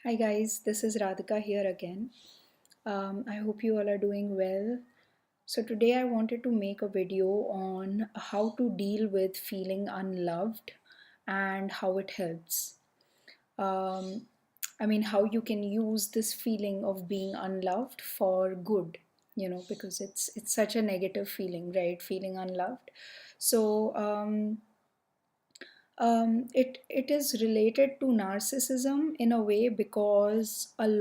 Hi guys, this is Radhika here again. I hope you all are doing well. So today I wanted to make a video on how to deal with feeling unloved and how it helps. Um, how you can use this feeling of being unloved for good, because it's such a negative feeling, right? Feeling unloved. So it is related to narcissism in a way because um,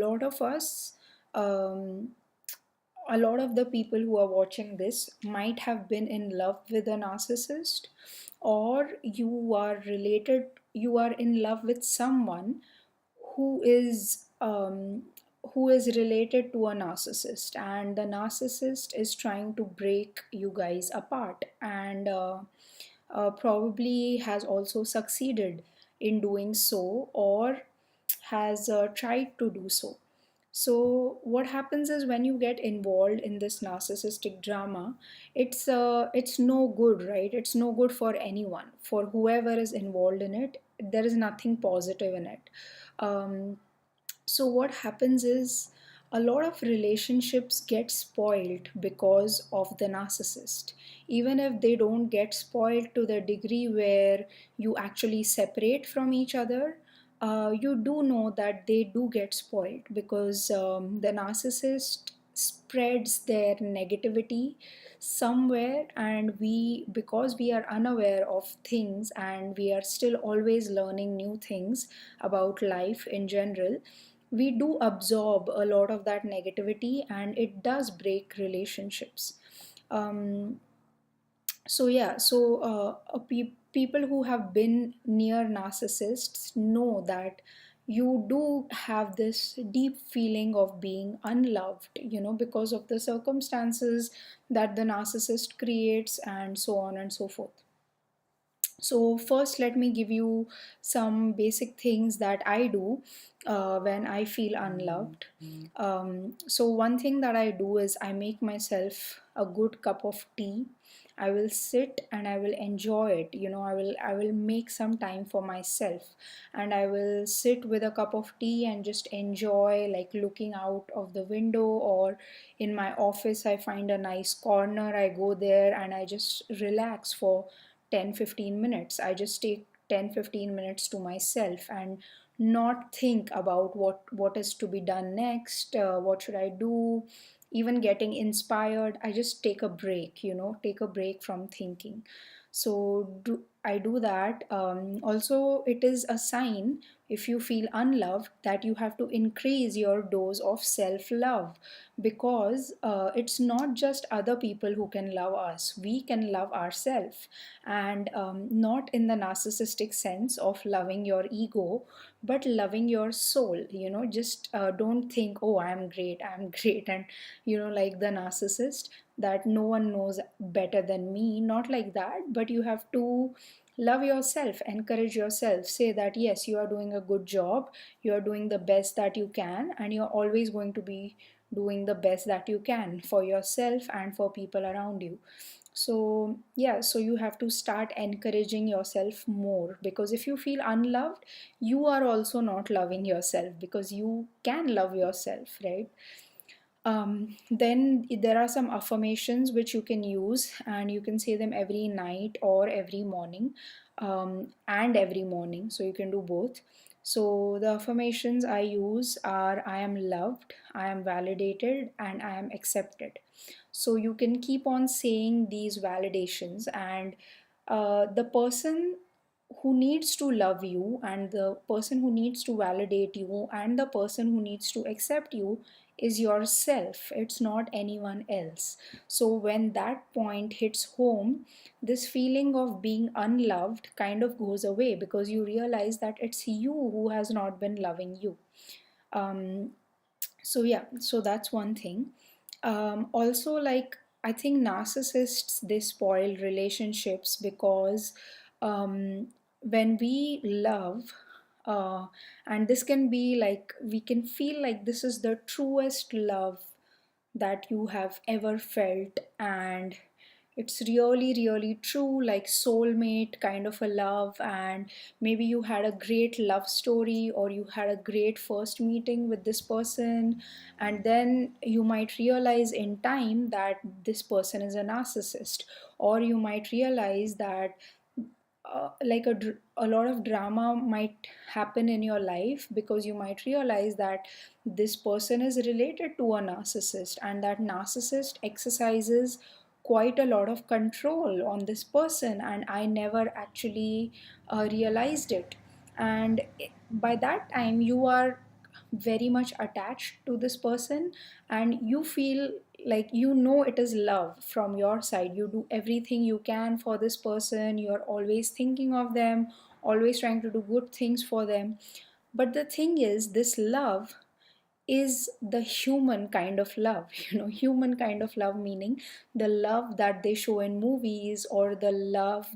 a lot of the people who are watching this might have been in love with a narcissist, or you are in love with someone who is um, who is related to a narcissist, and the narcissist is trying to break you guys apart, and probably has also succeeded in doing so, or has tried to do so. So what happens is when you get involved in this narcissistic drama, it's no good, right? It's no good for anyone, for whoever is involved in it. There is nothing positive in it. So what happens is a lot of relationships get spoiled because of the narcissist. Even if they don't get spoiled to the degree where you actually separate from each other, you do know that they do get spoiled because the narcissist spreads their negativity somewhere, and because we are unaware of things and we are still always learning new things about life in general, we do absorb a lot of that negativity, and it does break relationships. um, People who have been near narcissists know that you do have this deep feeling of being unloved, because of the circumstances that the narcissist creates, and so on and so forth. So, first, let me give you some basic things that I do when I feel unloved. So, one thing that I do is I make myself a good cup of tea. I will sit and I will enjoy it. I will make some time for myself, and I will sit with a cup of tea and just enjoy, like looking out of the window, or in my office I find a nice corner, I go there and I just relax for 10-15 minutes. I just take 10-15 minutes to myself and not think about what is to be done next, what should I do, even getting inspired. I just take a break, take a break from thinking. I do that. Also, it is a sign, if you feel unloved, that you have to increase your dose of self love, because it's not just other people who can love us, we can love ourselves. And not in the narcissistic sense of loving your ego, but loving your soul. Just don't think, oh, I'm great, I'm great, and like the narcissist, that no one knows better than me. Not like that, but you have to love yourself, encourage yourself, say that yes, you are doing a good job, you are doing the best that you can, and you're always going to be doing the best that you can for yourself and for people around you. So yeah, so you have to start encouraging yourself more, because if you feel unloved, you are also not loving yourself, because you can love yourself, right? Then there are some affirmations which you can use, and you can say them every night or every morning, and every morning. So you can do both. So the affirmations I use are: I am loved, I am validated, and I am accepted. So you can keep on saying these validations, and the person who needs to love you, and the person who needs to validate you, and the person who needs to accept you is yourself. It's not anyone else. So when that point hits home, this feeling of being unloved kind of goes away, because you realize that it's you who has not been loving you. um, so yeah, so that's one thing. Also, like, I think narcissists, they spoil relationships because when we love, and this can be like, we can feel like this is the truest love that you have ever felt, and it's really really true, like soulmate kind of a love, and maybe you had a great love story or you had a great first meeting with this person, and then you might realize in time that this person is a narcissist, or you might realize that a lot of drama might happen in your life because you might realize that this person is related to a narcissist, and that narcissist exercises quite a lot of control on this person, and I never actually realized it. And by that time you are very much attached to this person, and you feel like you know it is love from your side. You do everything you can for this person, you're always thinking of them, always trying to do good things for them. But the thing is, this love is the human kind of love. Human kind of love, meaning the love that they show in movies, or the love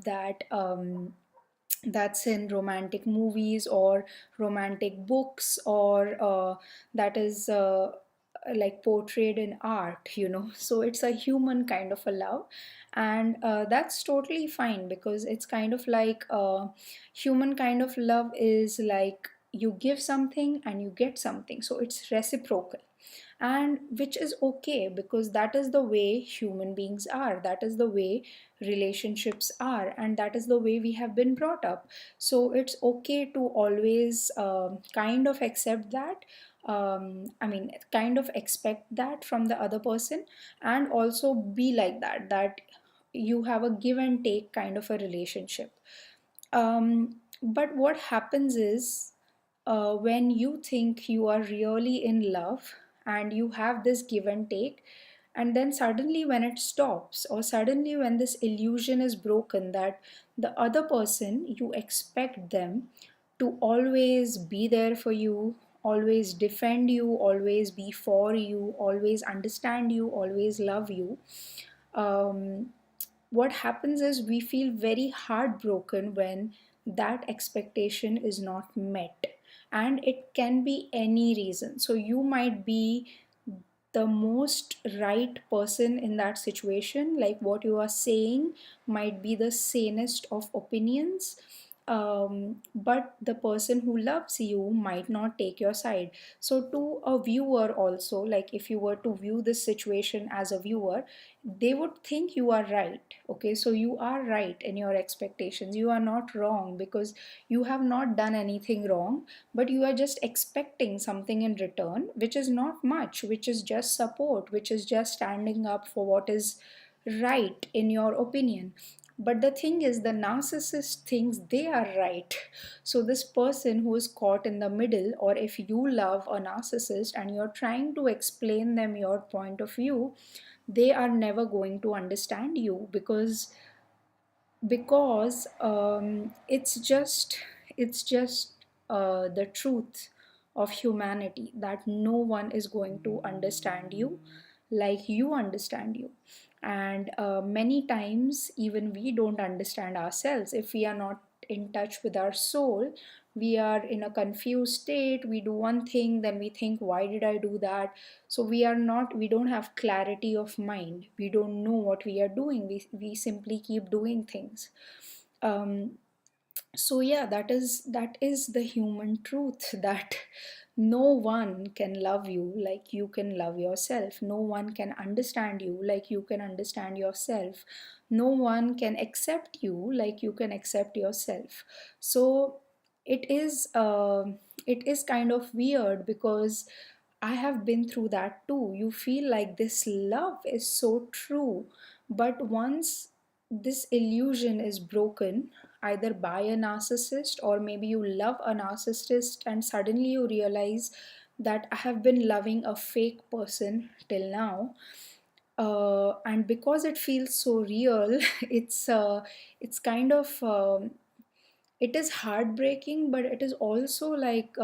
that's in romantic movies or romantic books, or that is like portrayed in art. So it's a human kind of a love, and that's totally fine, because it's kind of like human kind of love is like you give something and you get something, so it's reciprocal, and which is okay, because that is the way human beings are, that is the way relationships are, and that is the way we have been brought up. So it's okay to always kind of accept that, I mean, kind of expect that from the other person, and also be like that, that you have a give and take kind of a relationship. But what happens is, when you think you are really in love and you have this give and take, and then suddenly when it stops, or suddenly when this illusion is broken, that the other person, you expect them to always be there for you, always defend you, always be for you, always understand you, always love you. um, what happens is we feel very heartbroken when that expectation is not met, and it can be any reason. So you might be the most right person in that situation, like what you are saying might be the sanest of opinions, but the person who loves you might not take your side. So to a viewer also, like if you were to view this situation as a viewer, they would think you are right. Okay, so you are right in your expectations, you are not wrong, because you have not done anything wrong, but you are just expecting something in return, which is not much, which is just support, which is just standing up for what is right in your opinion. But the thing is, the narcissist thinks they are right. So this person who is caught in the middle, or if you love a narcissist and you're trying to explain them your point of view, they are never going to understand you, because it's just the truth of humanity, that no one is going to understand you like you understand you. And many times even we don't understand ourselves. If we are not in touch with our soul, we are in a confused state, we do one thing, then we think, why did I do that? So we don't have clarity of mind, we don't know what we are doing, we simply keep doing things. um, so yeah, that is the human truth, that no one can love you like you can love yourself, no one can understand you like you can understand yourself, no one can accept you like you can accept yourself. So it is it is kind of weird, because I have been through that too. You feel like this love is so true, but once this illusion is broken, either by a narcissist, or maybe you love a narcissist and suddenly you realize that I have been loving a fake person till now. And because it feels so real, it's kind of it is heartbreaking, but it is also like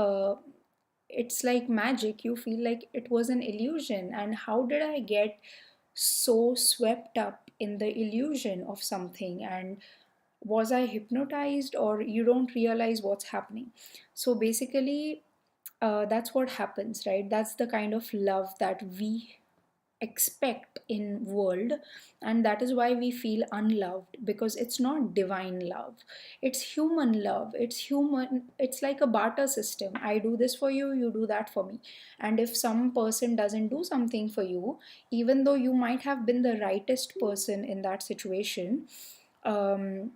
it's like magic. You feel like it was an illusion, and how did I get so swept up in the illusion of something, and was I hypnotized, or you don't realize what's happening. So basically, that's what happens, right? That's the kind of love that we expect in world, and that is why we feel unloved, because it's not divine love, it's human love. It's human, it's like a barter system. I do this for you, you do that for me. And if some person doesn't do something for you, even though you might have been the rightest person in that situation, um,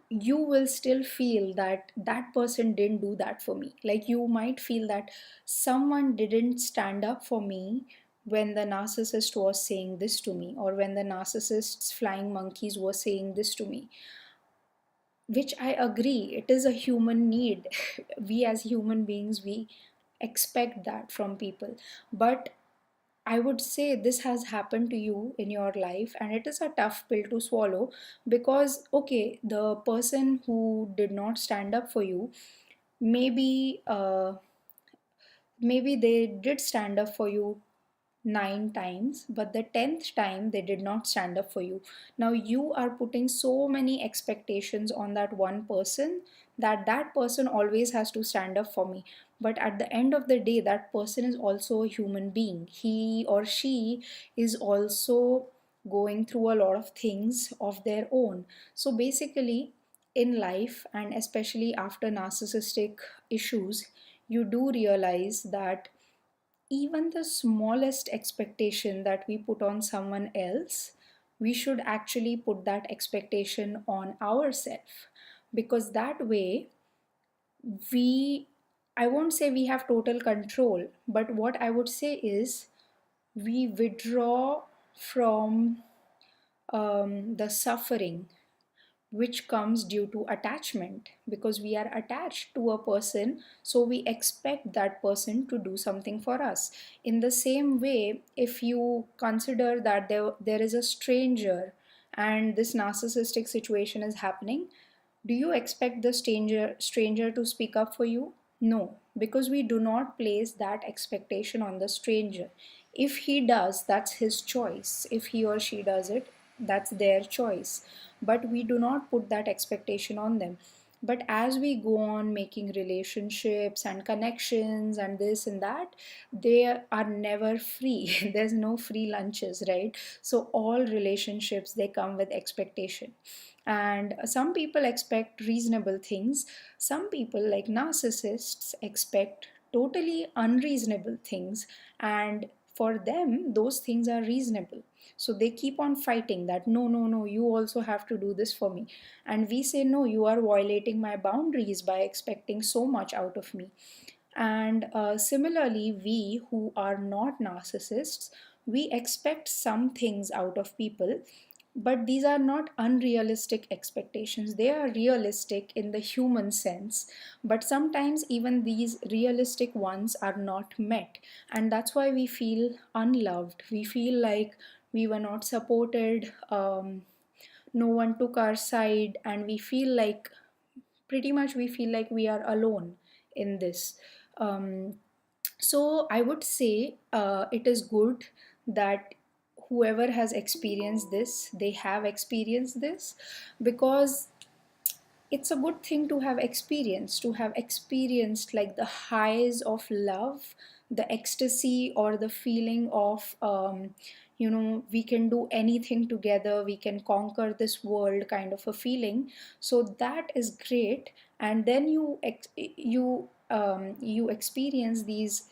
you will still feel that that person didn't do that for me. Like, you might feel that someone didn't stand up for me when the narcissist was saying this to me, or when the narcissist's flying monkeys were saying this to me, which I agree, it is a human need. We as human beings, we expect that from people. But I would say this has happened to you in your life, and it is a tough pill to swallow. Because, okay, the person who did not stand up for you, maybe maybe they did stand up for you 9 times, but the 10th time they did not stand up for you. Now you are putting so many expectations on that one person, that that person always has to stand up for me. But at the end of the day, that person is also a human being. He or she is also going through a lot of things of their own. So basically, in life, and especially after narcissistic issues, you do realize that even the smallest expectation that we put on someone else, we should actually put that expectation on ourselves. Because that way, we, I won't say we have total control, but what I would say is we withdraw from the suffering which comes due to attachment, because we are attached to a person, so we expect that person to do something for us. In the same way, if you consider that there is a stranger and this narcissistic situation is happening, do you expect the stranger to speak up for you? No, because we do not place that expectation on the stranger. If he does, that's his choice. If he or she does it, that's their choice. But we do not put that expectation on them. But as we go on making relationships and connections and this and that, they are never free. There's no free lunches, right? So all relationships, they come with expectation. And some people expect reasonable things. Some people, like narcissists, expect totally unreasonable things. And for them, those things are reasonable. So they keep on fighting that, no, no, no, you also have to do this for me. And we say, no, you are violating my boundaries by expecting so much out of me. And similarly, we who are not narcissists, we expect some things out of people, but these are not unrealistic expectations. They are realistic in the human sense, but sometimes even these realistic ones are not met. And that's why we feel unloved. We feel like we were not supported, no one took our side, and we feel like, pretty much, we feel like we are alone in this. Um, so I would say it is good that whoever has experienced this, they have experienced this, because it's a good thing to have experienced like the highs of love, the ecstasy, or the feeling of we can do anything together, we can conquer this world kind of a feeling. So that is great. And then you experience these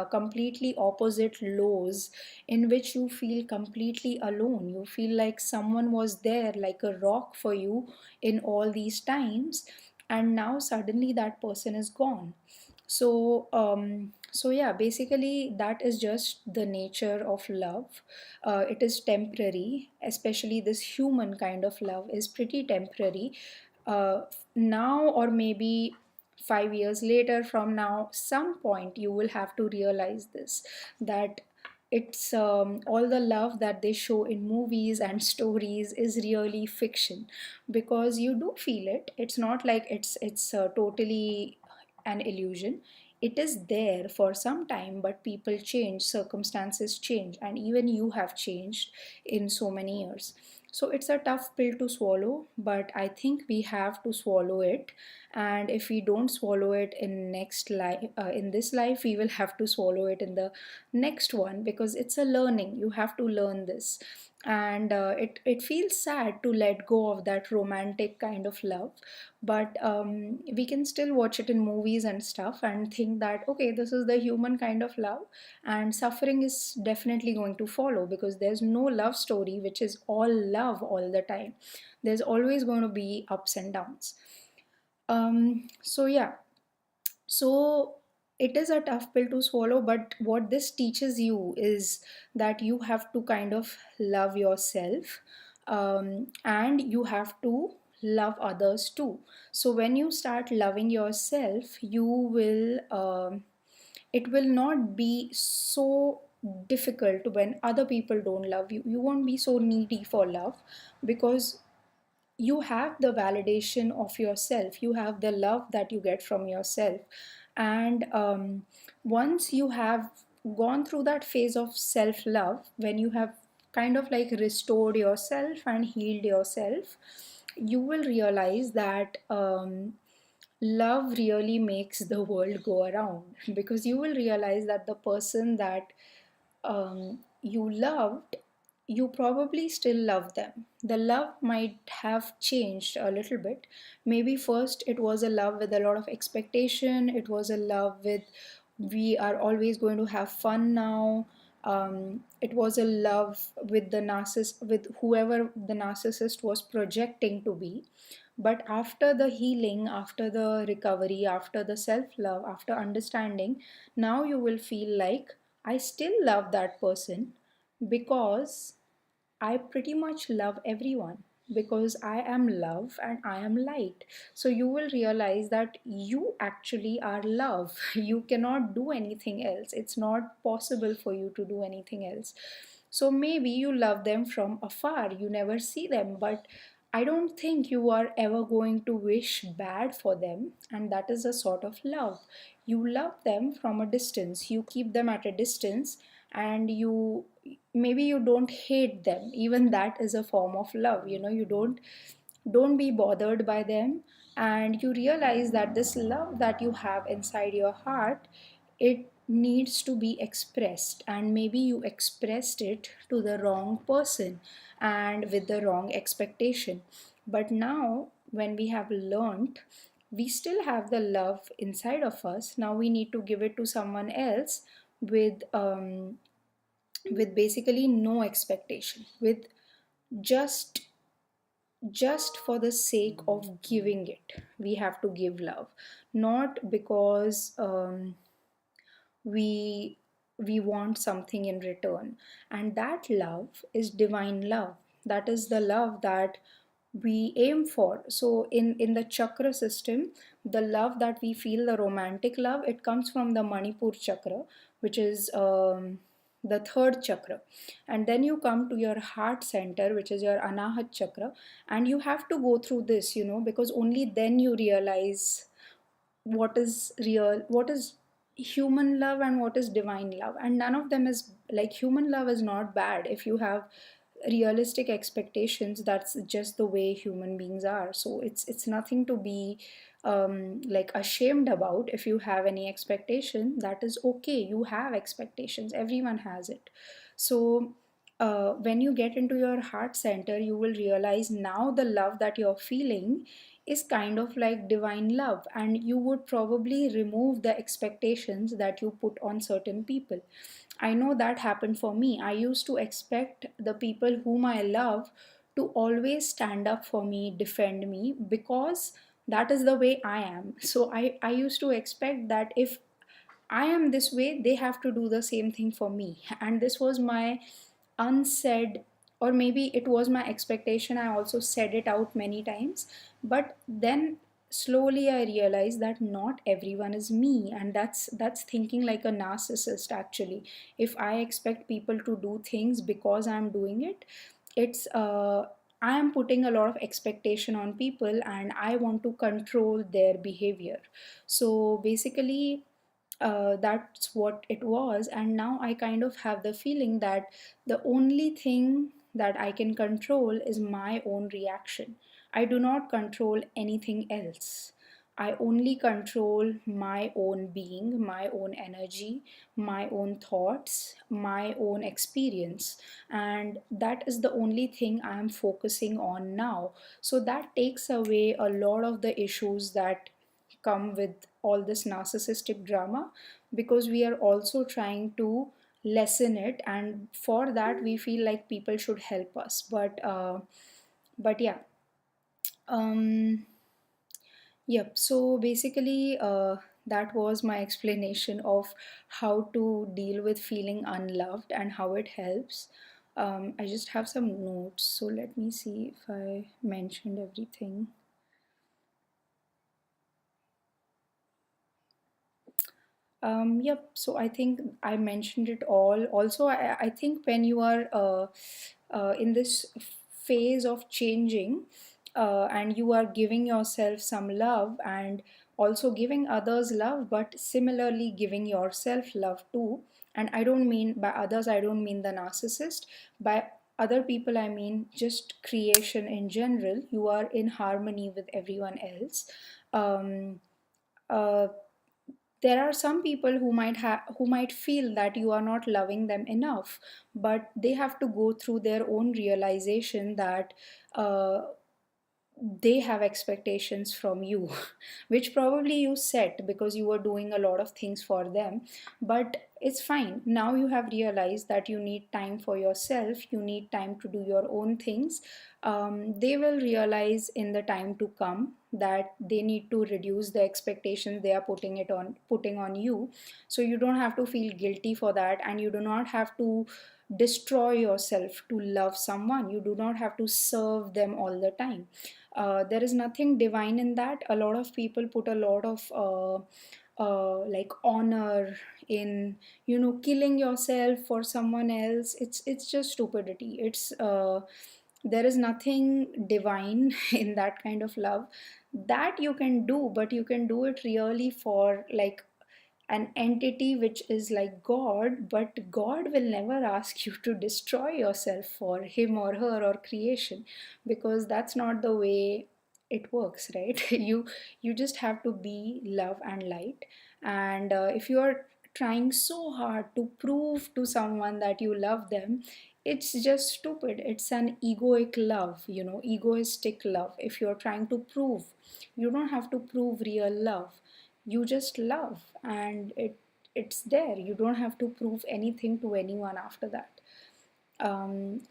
completely opposite lows, in which you feel completely alone. You feel like someone was there, like a rock for you in all these times, and now suddenly that person is gone. So yeah, basically that is just the nature of love. It is temporary, especially this human kind of love is pretty temporary. Now, or maybe 5 years later from now, some point you will have to realize this, that it's all the love that they show in movies and stories is really fiction. Because you do feel it, it's not like it's totally an illusion. It is there for some time, but people change, circumstances change, and even you have changed in so many years. So it's a tough pill to swallow, but I think we have to swallow it. and if we don't swallow it in next life, in this life, we will have to swallow it in the next one, because it's a learning. You have to learn this. And it feels sad to let go of that romantic kind of love, but we can still watch it in movies and stuff and think that okay, this is the human kind of love, and suffering is definitely going to follow, because there's no love story which is all love all the time. There's always going to be ups and downs. So yeah, so it is a tough pill to swallow, but what this teaches you is that you have to kind of love yourself, and you have to love others too. So when you start loving yourself, you will, it will not be so difficult when other people don't love you. You won't be so needy for love, because you have the validation of yourself, you have the love that you get from yourself. And once you have gone through that phase of self love, when you have kind of like restored yourself and healed yourself, you will realize that love really makes the world go around, because you will realize that the person that you loved, you probably still love them. The love might have changed a little bit. Maybe first it was a love with a lot of expectation, it was a love with, we are always going to have fun now. It was a love with the narcissist, with whoever the narcissist was projecting to be. But after the healing, after the recovery, after the self love, after understanding, now you will feel like I still love that person, because I pretty much love everyone, because I am love and I am light. So you will realize that you actually are love. You cannot do anything else. It's not possible for you to do anything else. So maybe you love them from afar, you never see them, but I don't think you are ever going to wish bad for them, and that is a sort of love. You love them from a distance, you keep them at a distance, and you, maybe you don't hate them. Even that is a form of love. You don't be bothered by them, and you realize that this love that you have inside your heart, it needs to be expressed, and maybe you expressed it to the wrong person and with the wrong expectation. But now when we have learned, we still have the love inside of us. Now we need to give it to someone else with basically no expectation, with just just for the sake of giving it. We have to give love, not because we we want something in return. And that love is divine love. That is the love that we aim for. So in the chakra system, the love that we feel, the romantic love, it comes from the Manipur chakra, which is the third chakra. And then you come to your heart center, which is your Anahat chakra, and you have to go through this, because only then you realize what is real, what is human love, and what is divine love. And none of them is like, human love is not bad if you have realistic expectations. That's just the way human beings are. So it's nothing to be like ashamed about. If you have any expectation, that is okay. You have expectations, everyone has it. So when you get into your heart center, you will realize now the love that you're feeling is kind of like divine love, and you would probably remove the expectations that you put on certain people. I know that happened for me. I used to expect the people whom I love to always stand up for me, defend me, because that is the way I am. So I used to expect that if I am this way, they have to do the same thing for me. And this was my unsaid, or maybe it was my expectation. I also said it out many times. But then slowly I realized that not everyone is me, and that's thinking like a narcissist actually. If I expect people to do things because I'm doing it, it's I am putting a lot of expectation on people, and I want to control their behavior. So basically, that's what it was. And now I kind of have the feeling that the only thing that I can control is my own reaction. I do not control anything else. I only control my own being, my own energy, my own thoughts, my own experience. And that is the only thing I am focusing on now. So that takes away a lot of the issues that come with all this narcissistic drama, because we are also trying to lessen it, and for that we feel like people should help us. But yeah. um Yep. So basically, that was my explanation of how to deal with feeling unloved and how it helps. I just have some notes, so let me see if I mentioned everything. Yep. So I think I mentioned it all. Also, I think when you are in this phase of changing, and you are giving yourself some love and also giving others love, but similarly giving yourself love too. And I don't mean by others, I don't mean the narcissist. By other people, I mean just creation in general. You are in harmony with everyone else. Um, uh, there are some people who might feel that you are not loving them enough, but they have to go through their own realization that uh, they have expectations from you, which probably you set because you were doing a lot of things for them. But it's fine. Now you have realized that you need time for yourself, you need time to do your own things. They will realize in the time to come that they need to reduce the expectations they are putting on you. So you don't have to feel guilty for that, and you do not have to destroy yourself to love someone. You do not have to serve them all the time. There is nothing divine in that. A lot of people put a lot of like honor in, you know, killing yourself for someone else. It's just stupidity. It's there is nothing divine in that kind of love. That you can do, but you can do it really for like an entity which is like God, but God will never ask you to destroy yourself for him or her or creation, because that's not the way it works, right? You just have to be love and light. And if you are trying so hard to prove to someone that you love them, it's just stupid. It's an egoic love, you know, egoistic love. If you're trying to prove, you don't have to prove real love. You just love, and it's there. You don't have to prove anything to anyone after that.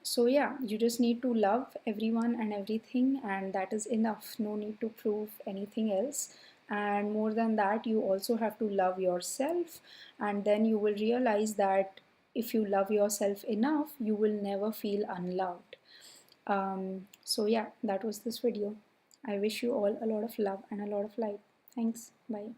So yeah, you just need to love everyone and everything, and that is enough. No need to prove anything else. And more than that, you also have to love yourself, and then you will realize that if you love yourself enough, you will never feel unloved. So yeah, that was this video. I wish you all a lot of love and a lot of light. Thanks. Bye.